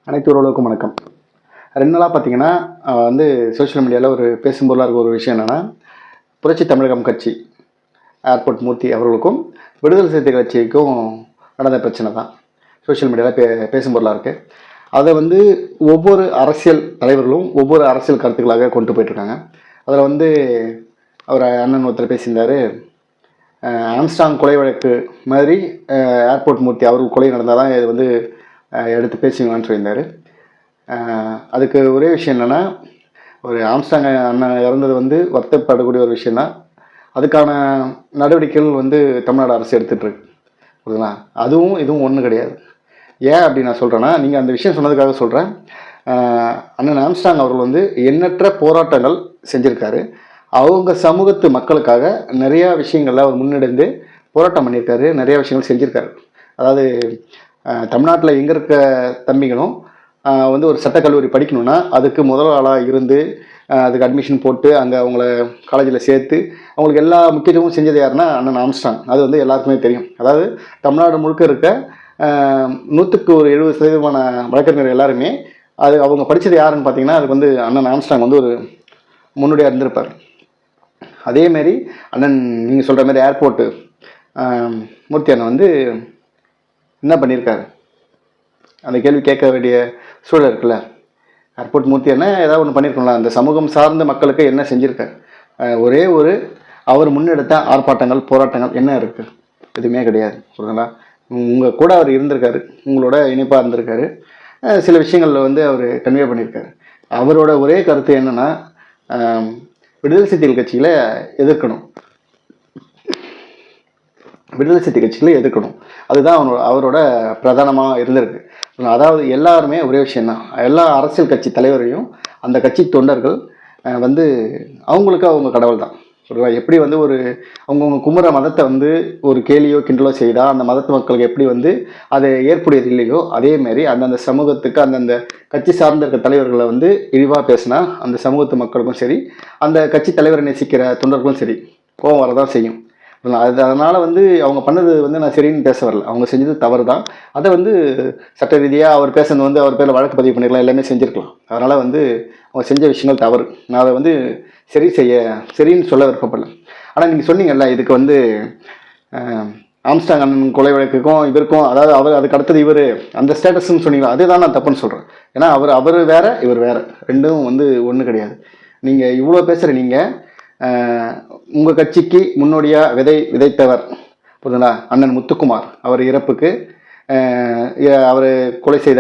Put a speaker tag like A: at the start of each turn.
A: அனைத்து உறவுகளுக்கும் வணக்கம். 2 நாளா பார்த்தீங்கன்னா, வந்து சோஷியல் மீடியால ஒரு பேசும் பொருளா இருக்க ஒரு விஷயம் என்னன்னா, புரட்சி தமிழகம் கட்சி ஏர்போர்ட் மூர்த்தி அவர்களுக்கும், விடுதலை சிறுத்தைகள் கட்சிக்கும் நடந்த பிரச்சனை தான். சோஷியல் மீடியால பேசும் பொருளா இருக்கு. அதை வந்து ஒவ்வொரு அரசியல் தலைவர்களும் ஒவ்வொரு அரசியல் கருத்துக்களாக கொண்டு போயிட்டுருக்காங்க. அதில் வந்து அவர் அண்ணன் ஒருத்தர் பேசியிருந்தார். ஆம்ஸ்டாங் கொலை வழக்கு மாதிரி ஏர்போர்ட் மூர்த்தி அவர்கள் கொலை நடந்தால் தான் இது வந்து எடுத்து பேசுவீங்களான்னு சொல்லியிருந்தார். அதுக்கு ஒரே விஷயம் என்னென்னா, ஒரு ஆம்ஸ்டாங் அண்ணன் இறந்தது வந்து வருத்தப்படக்கூடிய ஒரு விஷயந்தான். அதுக்கான நடவடிக்கைகள் வந்து தமிழ்நாடு அரசு எடுத்துகிட்ருக்கு. புரியுதுங்களா? அதுவும் இதுவும் ஒன்றும் கிடையாது. ஏன் அப்படி நான் சொல்கிறேன்னா, நீங்கள் அந்த விஷயம் சொன்னதுக்காக சொல்கிறேன். அண்ணன் ஆம்ஸ்டாங் அவர்கள் வந்து எண்ணற்ற போராட்டங்கள் செஞ்சுருக்காரு. அவங்க சமூகத்து மக்களுக்காக நிறையா விஷயங்கள்ல அவர் முன்னெடுந்து போராட்டம் பண்ணியிருக்காரு. நிறையா விஷயங்கள் செஞ்சுருக்காரு. அதாவது தமிழ்நாட்டில் எங்கே இருக்க தம்பிகளும் வந்து ஒரு சட்டக்கல்லூரி படிக்கணும்னா அதுக்கு முதல் ஆளாக இருந்து அதுக்கு அட்மிஷன் போட்டு அங்கே அவங்கள காலேஜில் சேர்த்து அவங்களுக்கு எல்லா முக்கியத்துவமும் செஞ்சது யாருன்னா அண்ணன் ஆம்ஸ்டாங். அது வந்து எல்லாருக்குமே தெரியும். அதாவது தமிழ்நாடு முழுக்க இருக்க 100க்கு ஒரு 70% வழக்கறிஞர் எல்லாருமே அது அவங்க படித்தது யாருன்னு பார்த்தீங்கன்னா அதுக்கு வந்து அண்ணன் ஆம்ஸ்டாங் வந்து ஒரு முன்னோடியாக இருந்திருப்பார். அதேமாரி அண்ணன் நீங்கள் சொல்கிற மாதிரி ஏர்போர்ட்டு மூர்த்தி அண்ணன் வந்து என்ன பண்ணியிருக்காரு? அந்த கேள்வி கேட்க வேண்டிய சூழல் இருக்குல்ல. ஏர்போர்ட் மூர்த்தி என்ன ஏதாவது ஒன்று பண்ணியிருக்கோம்ல. அந்த சமூகம் சார்ந்த மக்களுக்கு என்ன செஞ்சுருக்காரு? ஒரே ஒரு அவர் முன்னெடுத்த ஆர்ப்பாட்டங்கள் போராட்டங்கள் என்ன இருக்குது? எதுவுமே கிடையாது. சொல்லுங்களா? உங்கள் கூட அவர் இருந்திருக்காரு, உங்களோட இணைப்பாக இருந்திருக்காரு. சில விஷயங்களில் வந்து அவர் கன்வே பண்ணியிருக்காரு. அவரோட ஒரே கருத்து என்னென்னா, விடுதலை சிறுத்தைகள் கட்சியில் எதிர்க்கணும், விடுதலை சிறுத்தை கட்சிகளை எதிர்க்கணும். அதுதான் அவரோட பிரதானமாக இருந்திருக்கு. அதாவது எல்லாருமே ஒரே விஷயந்தான். எல்லா அரசியல் கட்சி தலைவரையும் அந்த கட்சி தொண்டர்கள் வந்து அவங்களுக்கு அவங்க கடவுள் தான். எப்படி வந்து ஒரு அவங்கவுங்க கும்புற மதத்தை வந்து ஒரு கேலியோ கிண்டலோ செய்தால் அந்த மதத்து மக்களுக்கு எப்படி வந்து அதை ஏற்புடையது இல்லையோ அதேமாரி அந்தந்த சமூகத்துக்கு அந்தந்த கட்சி சார்ந்த இருக்க தலைவர்களை வந்து இழிவாக பேசினா அந்த சமூகத்து மக்களுக்கும் சரி, அந்த கட்சி தலைவரை நேசிக்கிற தொண்டர்களும் சரி கோபம் வரதான் செய்யும். அதனால் வந்து அவங்க பண்ணது வந்து நான் சரின்னு பேச வரல. அவங்க செஞ்சது தவறு தான். அதை வந்து சட்ட ரீதியாக அவர் பேசுனது வந்து அவர் பேரில் வழக்கு பதிவு பண்ணிக்கலாம், எல்லாமே செஞ்சுருக்கலாம். அதனால் வந்து அவங்க செஞ்ச விஷயங்கள் தவறு. நான் அதை வந்து சரின்னு சொல்ல விருப்பப்படல. ஆனால் நீங்கள் சொன்னீங்கல்ல, இதுக்கு வந்து ஆம்ஸ்டாங் அண்ணன் கொலை வழக்குக்கும் இவருக்கும், அதாவது அவர் அதுக்கு அடுத்தது இவர் அந்த ஸ்டேட்டஸ்ன்னு சொன்னீங்களா, அதுதான் நான் தப்புன்னு சொல்கிறேன். ஏன்னா அவர் வேற இவர் வேற, ரெண்டும் வந்து ஒன்று கிடையாது. நீங்கள் இவ்வளோ பேசுகிற நீங்கள் உங்கள் கட்சிக்கு முன்னோடியாக விதைத்தவர் புரியுதுங்களா, அண்ணன் முத்துக்குமார் அவர் இறப்புக்கு அவர் கொலை செய்த